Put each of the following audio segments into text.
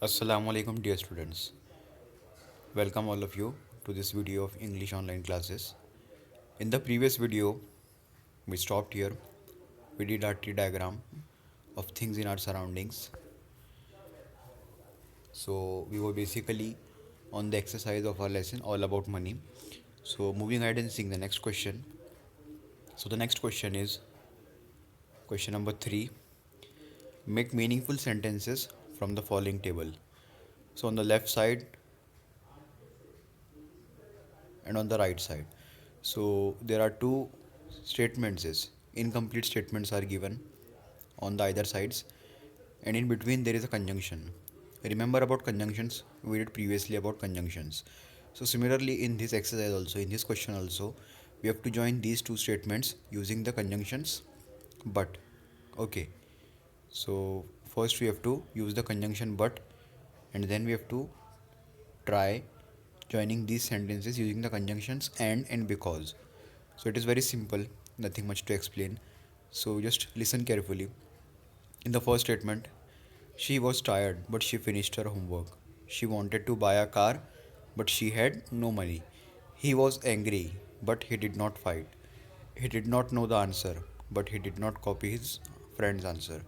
Assalamu alaikum dear students. Welcome all of you to this video of English online classes. In the previous video, we stopped here. We did our tree diagram of things in our surroundings. So we were basically on the exercise of our lesson all about money. So moving ahead and seeing the next question. So the next question is question number 3. Make meaningful sentences from the following table. So on the left side and on the right side. So there are two statements is incomplete statements are given on the either sides, and in between there is a conjunction. Remember about conjunctions, we did previously about conjunctions. So similarly in this exercise also, in this question also, we have to join these two statements using the conjunctions but. Okay, so first we have to use the conjunction but, and then we have to try joining these sentences using the conjunctions and because. So it is very simple, nothing much to explain. So just listen carefully. In the first statement, she was tired but she finished her homework. She wanted to buy a car but she had no money. He was angry but he did not fight. He did not know the answer but he did not copy his friend's answer.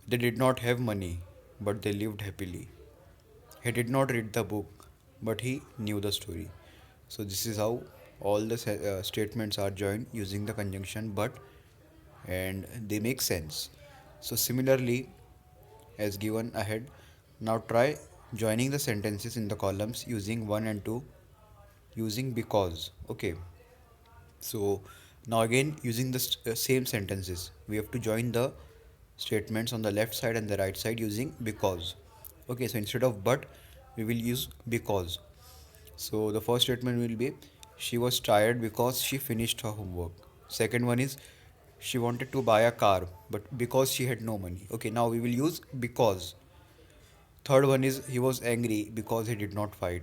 They did not have money but they lived happily. He did not read the book, but he knew the story. So this is how all the statements are joined using the conjunction but, and they make sense. So similarly, as given ahead, now try joining the sentences in the columns using 1 and 2 using because. Okay. So now again using the same sentences, we have to join the statements on the left side and the right side using because. Okay, so instead of but, we will use because. So the first statement will be she was tired because she finished her homework. Second one is she wanted to buy a car but because she had no money. Okay, now we will use because. Third one is he was angry because he did not fight.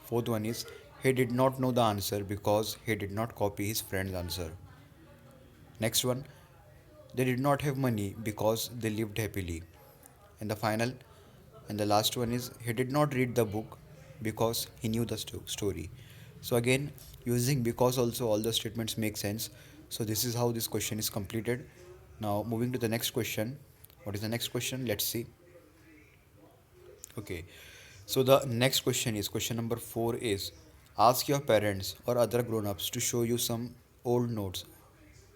Fourth one is he did not know the answer because he did not copy his friend's answer. Next one, they did not have money because they lived happily. And the final and the last one is he did not read the book because he knew the story. So again, using because also all the statements make sense. So this is how this question is completed. Now moving to the next question. What is the next question? Let's see. Okay. So the next question is question number 4 is ask your parents or other grown-ups to show you some old notes,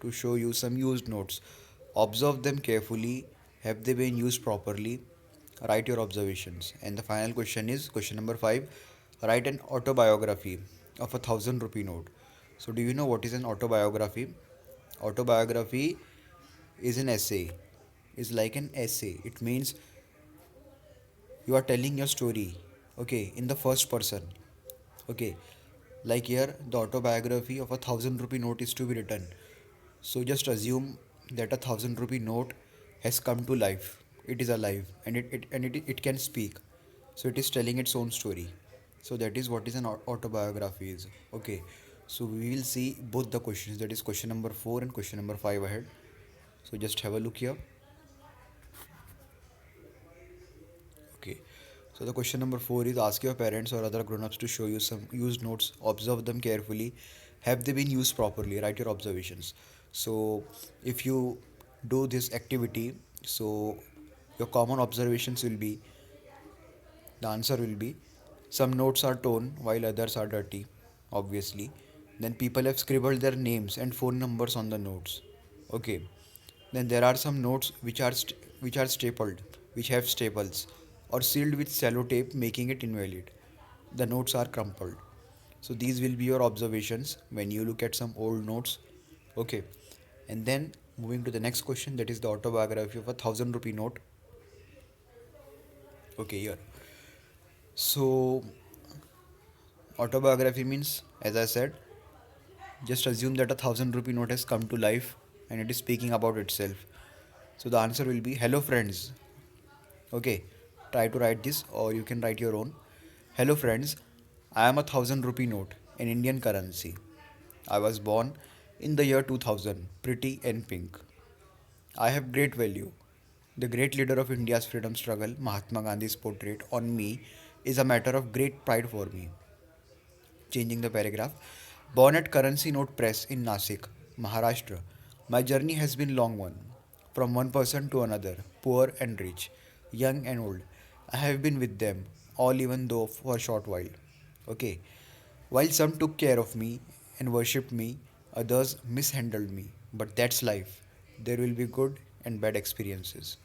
to show you some used notes. Observe them carefully. Have they been used properly? Write your observations. And the final question is question number 5. Write an autobiography of a 1,000 rupee note. So do you know what is an autobiography? Autobiography is an essay. Is like an essay. It means you are telling your story, okay, in the first person. Okay, like here the autobiography of a 1,000 rupee note is to be written. So just assume that a 1,000 rupee note has come to life. It is alive and it can speak. So it is telling its own story. So that is what is an autobiography is. Okay. So we will see both the questions, that is question number 4 and question number 5 ahead. So just have a look here. Okay. So the question number 4 is ask your parents or other grown-ups to show you some used notes. Observe them carefully. Have they been used properly? Write your observations. So if you do this activity, so your common observations will be, the answer will be, some notes are torn while others are dirty, obviously. Then people have scribbled their names and phone numbers on the notes. Okay. Then there are some notes which are stapled, which have staples, or sealed with sellotape, making it invalid. The notes are crumpled. So these will be your observations when you look at some old notes. Okay. And then moving to the next question, that is the autobiography of a 1,000 rupee note. Okay, here. So autobiography means, as I said, just assume that a 1,000 rupee note has come to life and it is speaking about itself. So the answer will be hello friends. Okay, try to write this or you can write your own. Hello friends, I am a 1,000 rupee note, an Indian currency. I was born in the year 2000, pretty and pink. I have great value. The great leader of India's freedom struggle, Mahatma Gandhi's portrait on me is a matter of great pride for me. Changing the paragraph. Born at Currency Note Press in Nasik, Maharashtra, my journey has been long one. From one person to another, poor and rich, young and old. I have been with them, all even though for a short while. Okay. While some took care of me and worshipped me, others mishandled me. But that's life. There will be good and bad experiences.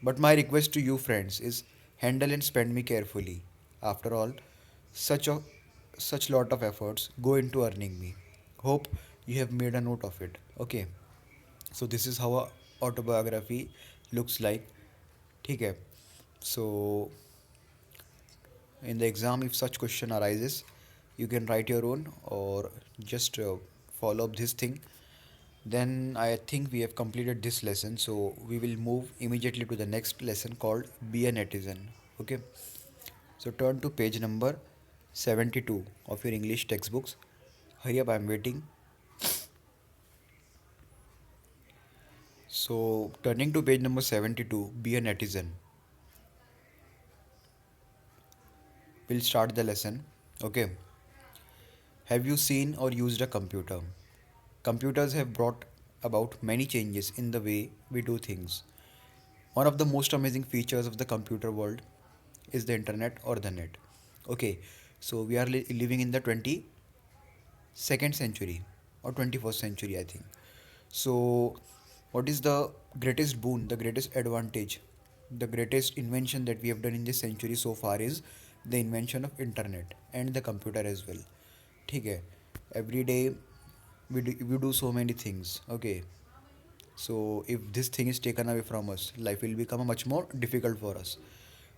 But my request to you friends is handle and spend me carefully. After all, such a such lot of efforts go into earning me. Hope you have made a note of it. Okay. So this is how a autobiography looks like. ठीक है. So in the exam if such question arises you can write your own or just follow up this thing. Then I think we have completed this lesson, so we will move immediately to the next lesson called Be a Netizen. Okay, so turn to page number 72 of your English textbooks. Hurry up, I'm waiting. So turning to page number 72, Be a Netizen. We'll start the lesson. Okay, have you seen or used a computer? Computers have brought about many changes in the way we do things. One of the most amazing features of the computer world is the internet or the net. Okay, so we are living in the 22nd century or 21st century, I think. So, what is the greatest boon, the greatest advantage, the greatest invention that we have done in this century so far is the invention of internet and the computer as well. ठीक है, every day we do so many things. Okay, so if this thing is taken away from us, life will become much more difficult for us.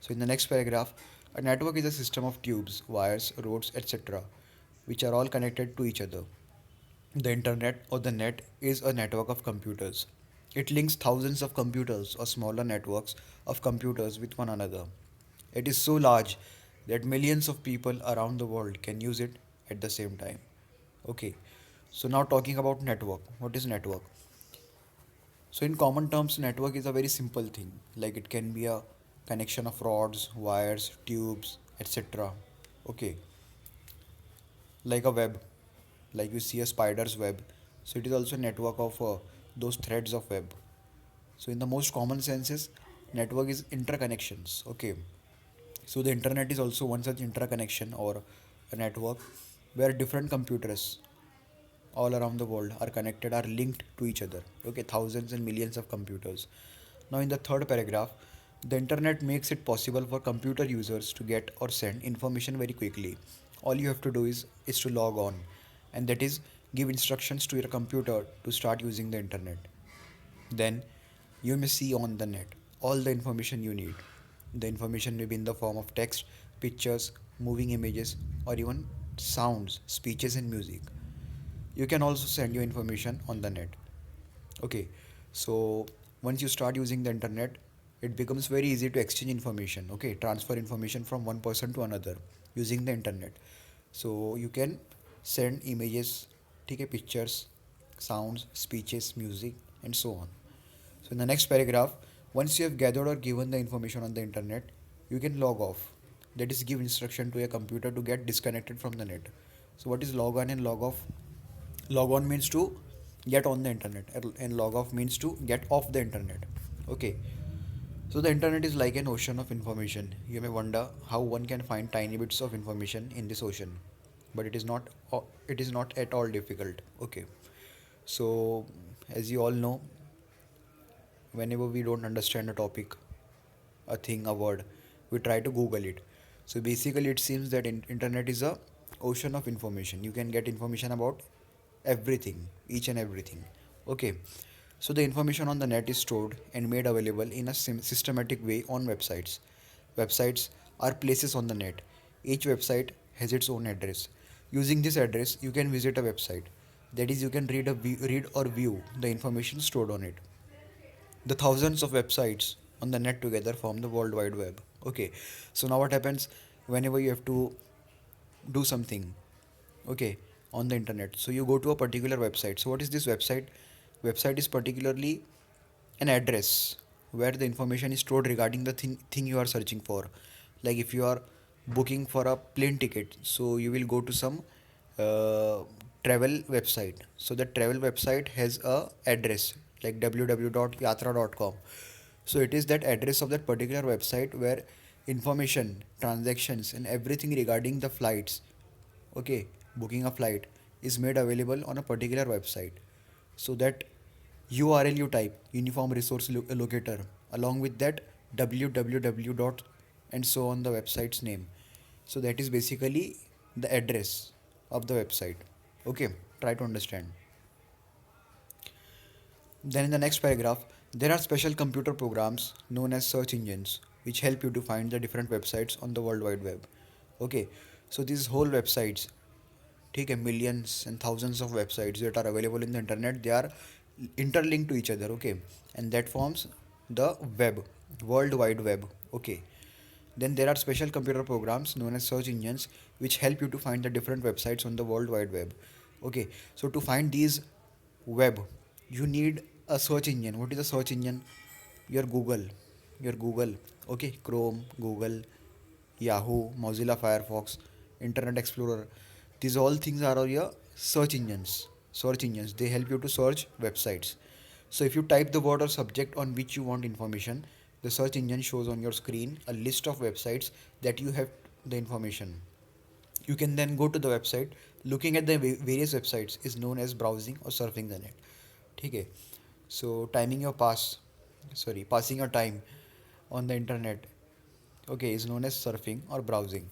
So in the next paragraph, a network is a system of tubes, wires, roads, etc., which are all connected to each other. The internet or the net is a network of computers. It links thousands of computers or smaller networks of computers with one another. It is so large that millions of people around the world can use it at the same time. Okay, so now talking about network. What is network? So, in common terms, network is a very simple thing. Like it can be a connection of rods, wires, tubes, etc. Okay, like a web, like you see a spider's web. So, it is also a network of those threads of web. So, in the most common senses, network is interconnections. Okay, so the internet is also one such interconnection or a network where different computers all around the world are connected, are linked to each other. Okay, thousands and millions of computers. Now in the third paragraph, the internet makes it possible for computer users to get or send information very quickly. All you have to do is to log on, and that is give instructions to your computer to start using the internet. Then you may see on the net all the information you need. The information may be in the form of text, pictures, moving images, or even sounds, speeches, and music. You can also send your information on the net. Okay, so once you start using the internet, it becomes very easy to exchange information. Okay, transfer information from one person to another using the internet. So you can send images, take a pictures, sounds, speeches, music, and so on. So in the next paragraph, once you have gathered or given the information on the internet, you can log off. That is, give instruction to a computer to get disconnected from the net. So what is log on and log off? Log on means to get on the internet and log off means to get off the internet. Okay, so the internet is like an ocean of information. You may wonder how one can find tiny bits of information in this ocean, but it is not at all difficult. Okay, so as you all know, whenever we don't understand a topic, a thing, a word, we try to Google it. So basically, it seems that internet is a ocean of information. You can get information about everything, each and everything. Okay, so the information on the net is stored and made available in a systematic way on websites. Websites are places on the net. Each website has its own address. Using this address, you can visit a website. That is, you can read or view the information stored on it. The thousands of websites on the net together form the World Wide Web. Okay, so now what happens whenever you have to do something? Okay, on the internet, so you go to a particular website. So what is this website? Website is particularly an address. where the information is stored regarding the thing you are searching for. Like if you are booking for a plane ticket, so you will go to some uh, travel website. So the travel website has a address like www.yatra.com. So it is that address of that particular website where information, transactions, and everything regarding the flights, okay, booking a flight, is made available on a particular website. So that URL you type, uniform resource locator, along with that www dot and so on, the website's name. So that is basically the address of the website. Okay, try to understand. Then in the next paragraph, there are special computer programs known as search engines which help you to find the different websites on the World Wide Web. Okay, so these whole websites, ठीक है, millions and thousands of websites that are available in the internet, they are interlinked to each other, okay, and that forms the web, World Wide Web, okay. Then there are special computer programs known as search engines which help you to find the different websites on the World Wide Web. Okay, so to find these web, you need a search engine. What is a search engine? Your Google, your Google, okay, Chrome, Google, Yahoo, Mozilla Firefox, Internet Explorer. These all things are your search engines. Search engines, they help you to search websites. So if you type the word or subject on which you want information, the search engine shows on your screen a list of websites that you have the information. You can then go to the website. Looking at the various websites is known as browsing or surfing the net. Okay. So timing your passing your time on the internet, okay, is known as surfing or browsing.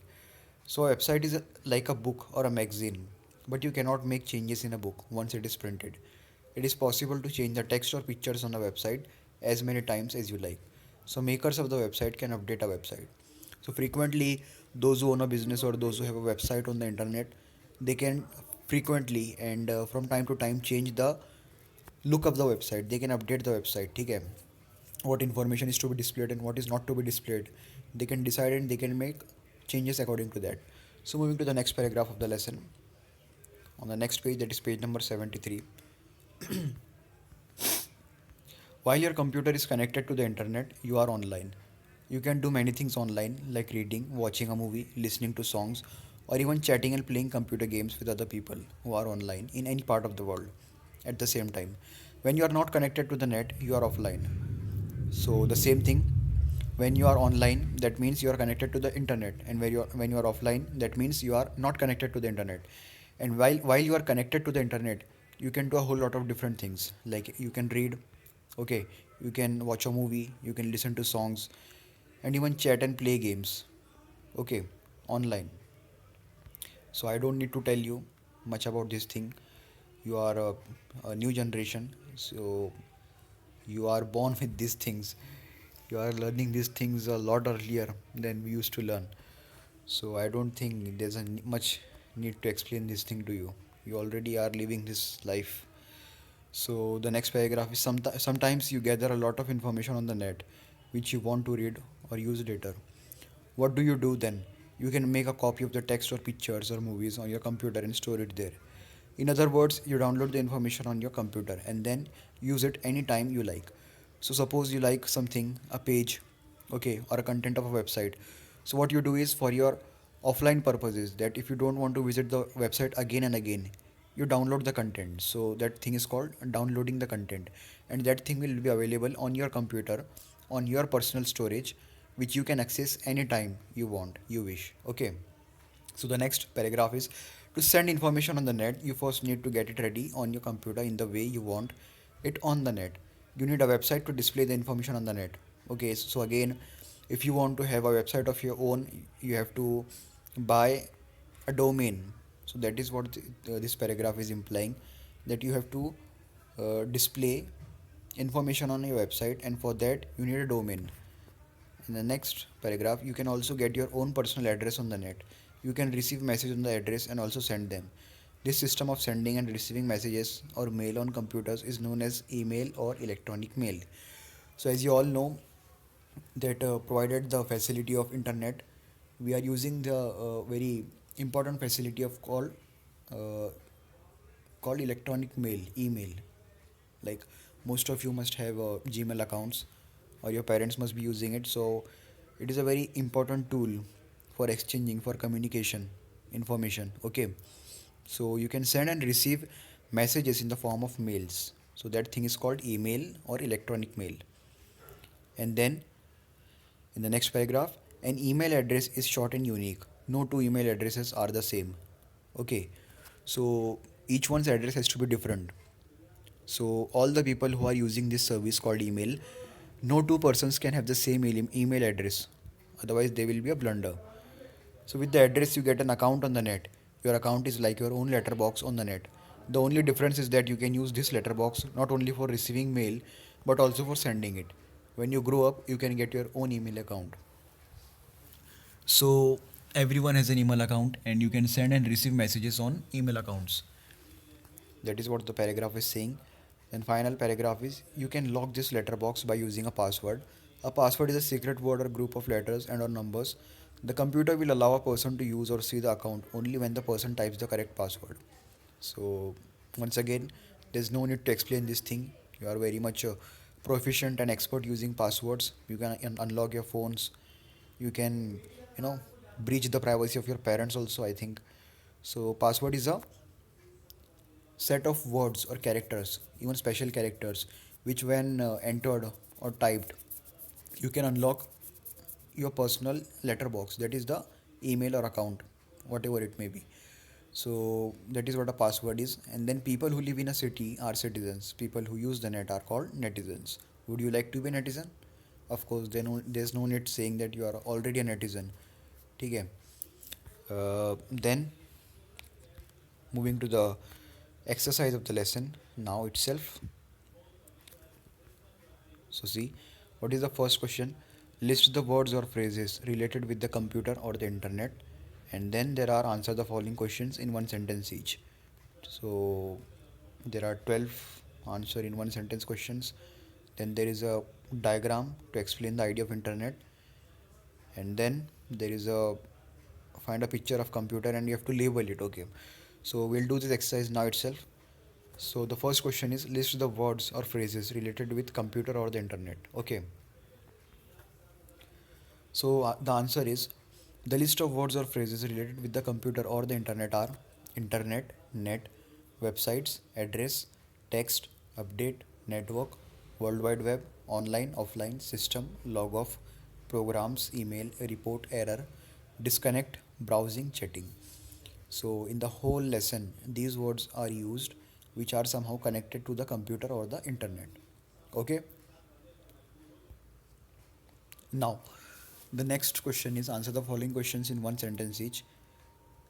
So a website is like a book or a magazine, but you cannot make changes in a book once it is printed. It is possible to change the text or pictures on a website as many times as you like. So makers of the website can update a website. So frequently, those who own a business or those who have a website on the internet, they can frequently and from time to time change the look of the website. They can update the website, ठीक है, what information is to be displayed and what is not to be displayed. They can decide and they can make changes according to that. So moving to the next paragraph of the lesson, on the next page, that is page number 73. While your computer is connected to the internet, you are online. You can do many things online like reading, watching a movie, listening to songs, or even chatting and playing computer games with other people who are online in any part of the world at the same time. When you are not connected to the net, you are offline. So the same thing, when you are online, that means you are connected to the internet, and when you are offline, that means you are not connected to the internet. And while you are connected to the internet, you can do a whole lot of different things. Like you can read, okay, you can watch a movie, you can listen to songs, and even chat and play games, okay, online. So I don't need to tell you much about this thing. You are a new generation, so you are born with these things. You are learning these things a lot earlier than we used to learn. So I don't think there's much need to explain this thing to you. You already are living this life. So the next paragraph is sometimes you gather a lot of information on the net which you want to read or use later. What do you do then? You can make a copy of the text or pictures or movies on your computer and store it there. In other words, you download the information on your computer and then use it anytime you like. So suppose you like something, a page, okay, or a content of a website. So what you do is, for your offline purposes, that if you don't want to visit the website again and again, you download the content. So that thing is called downloading the content, and that thing will be available on your computer on your personal storage, which you can access anytime you wish. Okay. So the next paragraph is, to send information on the net, you first need to get it ready on your computer in the way you want it on the net. You need a website to display the information on the net. Okay, so again, if you want to have a website of your own, you have to buy a domain. So that is what this paragraph is implying, that you have to display information on your website, and for that you need a domain. In the next paragraph, you can also get your own personal address on the net. You can receive messages on the address and also send them. This system of sending and receiving messages or mail on computers is known as email or electronic mail. So as you all know, that provided the facility of internet, we are using the very important facility of uh, called electronic mail, email. Like most of you must have Gmail accounts or your parents must be using it. So it is a very important tool for exchanging, for communication information. Okay, so you can send and receive messages in the form of mails. So that thing is called email or electronic mail. And then in the next paragraph, an email address is short and unique. No two email addresses are the same. Okay, so each one's address has to be different. So all the people who are using this service called email, no two persons can have the same email address. Otherwise, there will be a blunder. So with the address, you get an account on the net. Your account is like your own letterbox on the net. The only difference is that you can use this letterbox not only for receiving mail but also for sending it. When you grow up, you can get your own email account. So everyone has an email account and you can send and receive messages on email accounts. That is what the paragraph is saying. And final paragraph is you can lock this letterbox by using a password. A password is a secret word or group of letters and or numbers. The computer will allow a person to use or see the account only when the person types the correct password. So once again, there's no need to explain this thing. You are very much proficient and expert using passwords. You can unlock your phones. You can, you know, breach the privacy of your parents also, I think. So password is a set of words or characters, even special characters, which when entered or typed, you can unlock your personal letterbox. That is the email or account, whatever it may be. So that is what a password is. And then people who live in a city are citizens. People who use the net are called netizens. Would you like to be a netizen? Of course, there's no need saying that you are already a netizen. Okay. Then moving to the exercise of the lesson now itself. So see, what is the first question? List the words or phrases related with the computer or the internet, and then there are answer the following questions in one sentence each. So there are 12 answer in one sentence questions. Then there is a diagram to explain the idea of internet, and then there is a find a picture of computer and you have to label it. Okay, so we'll do this exercise now itself. So the first question is list the words or phrases related with computer or the internet. Okay. So the answer is the list of words or phrases related with the computer or the internet are internet, net, websites, address, text, update, network, world wide web, online, offline, system, log off, programs, email, report, error, disconnect, browsing, chatting. So in the whole lesson, these words are used which are somehow connected to the computer or the internet. Okay. Now, the next question is answer the following questions in one sentence each.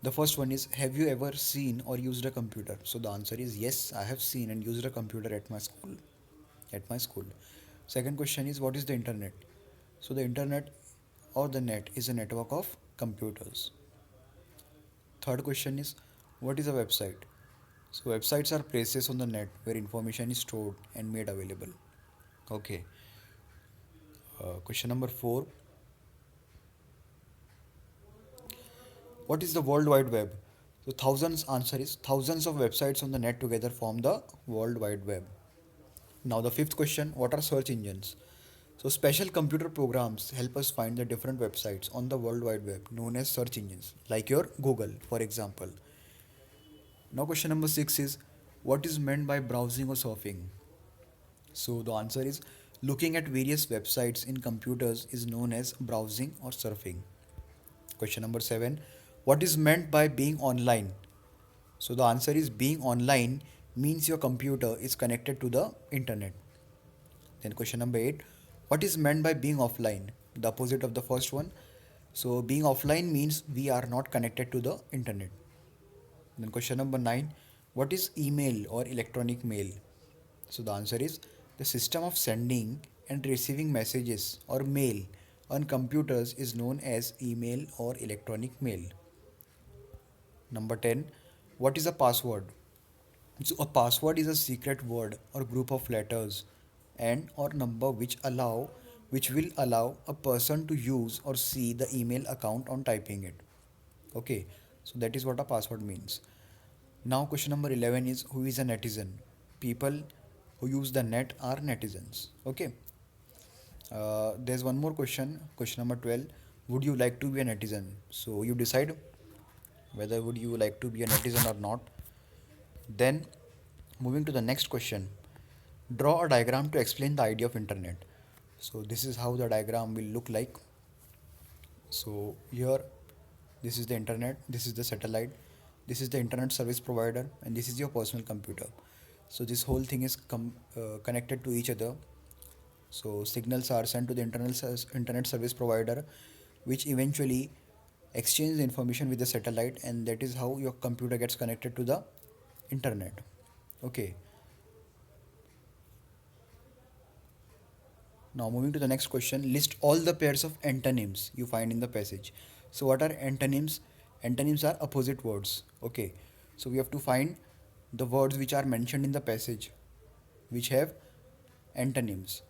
The first one is have you ever seen or used a computer? So the answer is yes, I have seen and used a computer at my school. At my school. Second question is what is the internet? So the internet or the net is a network of computers. Third question is what is a website? So websites are places on the net where information is stored and made available. Okay. Question number 4. What is the World Wide Web? So thousands answer is thousands of websites on the net together form the World Wide Web. Now the fifth question, what are search engines? So special computer programs help us find the different websites on the World Wide Web known as search engines, like your Google, for example. Now question number 6 is what is meant by browsing or surfing? So the answer is looking at various websites in computers is known as browsing or surfing. Question number 7. What is meant by being online? So the answer is being online means your computer is connected to the internet. Then question number 8. What is meant by being offline? The opposite of the first one. So being offline means we are not connected to the internet. Then question number 9. What is email or electronic mail? So the answer is the system of sending and receiving messages or mail on computers is known as email or electronic mail. Number 10. What is a password? So a password is a secret word or group of letters and or number which will allow a person to use or see the email account on typing it. Okay, so that is what a password means. Now question number 11 is who is a netizen? People who use the net are netizens. Okay. There's one more question, question number 12. Would you like to be a netizen? So you decide whether would you like to be a netizen or not. Then moving to the next question, draw a diagram to explain the idea of internet. So this is how the diagram will look like. So here, this is the internet, this is the satellite, this is the internet service provider, and this is your personal computer. So this whole thing is connected to each other. So signals are sent to the internet service provider, which eventually exchange the information with the satellite, and that is how your computer gets connected to the internet. Okay. Now moving to the next question, list all the pairs of antonyms you find in the passage. So what are antonyms? Antonyms are opposite words. Okay. So we have to find the words which are mentioned in the passage, which have antonyms,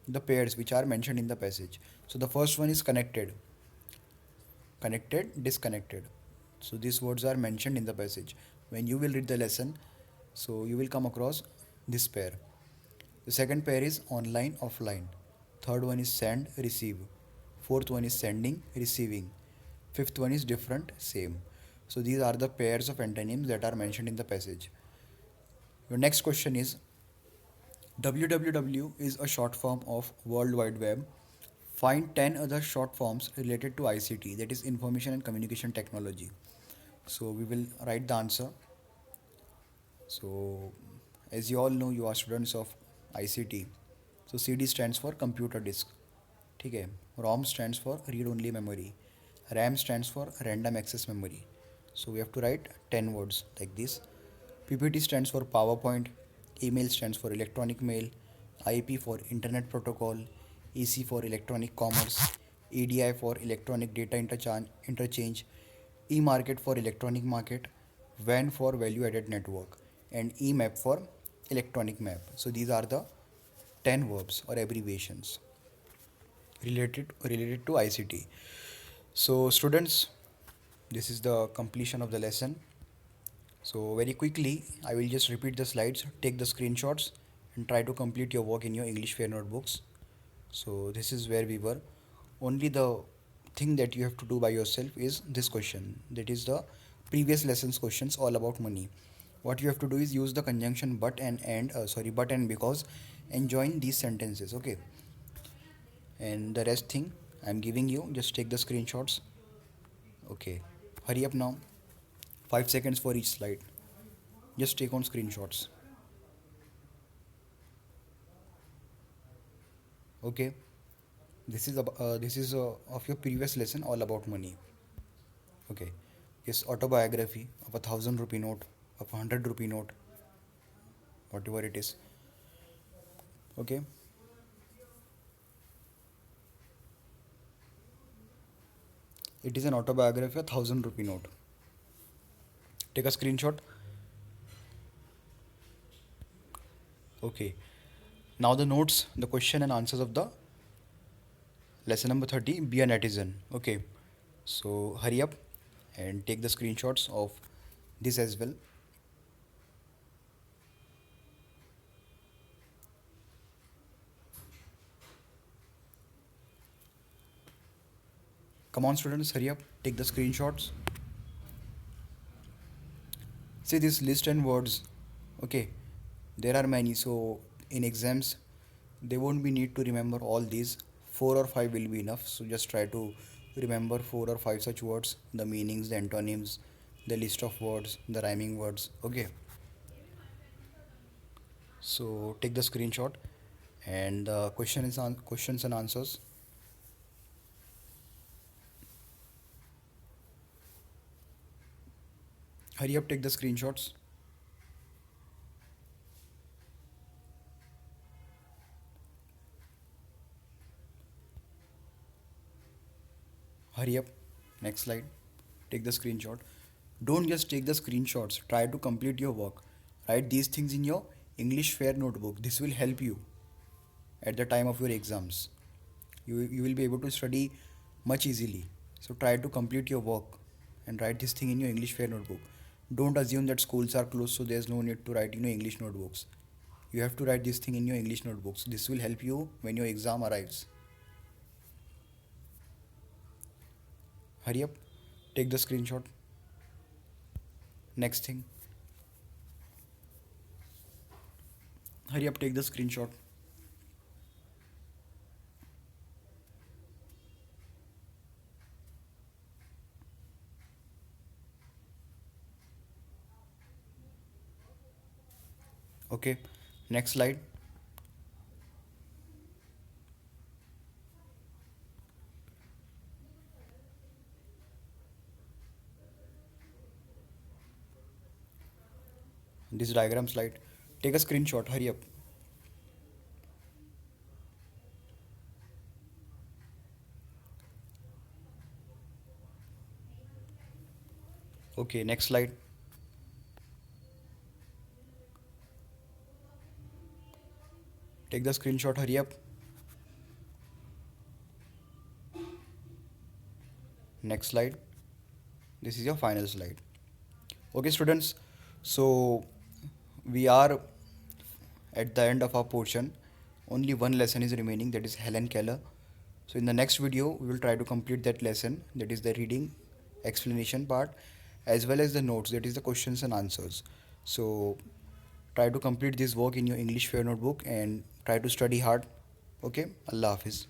the pairs which are mentioned in the passage. So the first one is connected, connected, disconnected. So these words are mentioned in the passage. When you will read the lesson, so you will come across this pair. The second pair is online, offline. Third one is send, receive. Fourth one is sending, receiving. Fifth one is different, same. So these are the pairs of antonyms that are mentioned in the passage. Your next question is, WWW is a short form of World Wide Web. Find 10 other short forms related to ICT, that is Information and Communication Technology. So we will write the answer. So as you all know, you are students of ICT. So CD stands for computer disk. ठीक है. ROM stands for read only memory. RAM stands for random access memory. So we have to write 10 words like this. PPT stands for PowerPoint. Email stands for electronic mail. IP for internet protocol. EC for electronic commerce. EDI for electronic data interchange. E-market for electronic market. WAN for value added network, and EMAP for electronic map. So these are the 10 verbs or abbreviations related to ICT. So students, this is the completion of the lesson. So very quickly, I will just repeat the slides, take the screenshots, and try to complete your work in your English Fair notebooks. So this is where we were. Only the thing that you have to do by yourself is this question. That is the previous lessons questions all about money. What you have to do is use the conjunction but and because and join these sentences. Okay. And the rest thing I'm giving you, just take the screenshots. Okay. Hurry up now. 5 seconds for each slide. Just take on screenshots. Okay. This is of your previous lesson all about money. Okay. Yes, autobiography of a 1,000 rupee note, of a 100 rupee note, whatever it is. Okay. It is an autobiography, a 1,000 rupee note. Take a screenshot. Okay. Now the notes, the question and answers of the lesson number 30, be a netizen. Okay. So hurry up and take the screenshots of this as well. Come on students, hurry up, take the screenshots. See this list and words. Okay. There are many, so in exams they won't be need to remember all these. 4 or 5 will be enough. So just try to remember 4 or 5 such words, the meanings, the antonyms, the list of words, the rhyming words. Okay. So take the screenshot and the question is on questions and answers. Hurry up, take the screenshots. Hurry up. Next slide. Take the screenshot. Don't just take the screenshots. Try to complete your work. Write these things in your English Fair notebook. This will help you at the time of your exams. You will be able to study much easily. So try to complete your work and write this thing in your English Fair notebook. Don't assume that schools are closed, so there's no need to write in your English notebooks. You have to write this thing in your English notebooks. This will help you when your exam arrives. Hurry up, take the screenshot. Next thing, hurry up, take the screenshot. Okay, next slide. This diagram slide. Take a screenshot, hurry up. Okay, next slide. Take the screenshot, hurry up. Next slide. This is your final slide. Okay, students. So we are at the end of our portion. Only one lesson is remaining, that is Helen Keller. So in the next video, we will try to complete that lesson, that is the reading explanation part, as well as the notes, that is the questions and answers. So try to complete this work in your English Fair notebook and try to study hard. Okay, Allah Hafiz.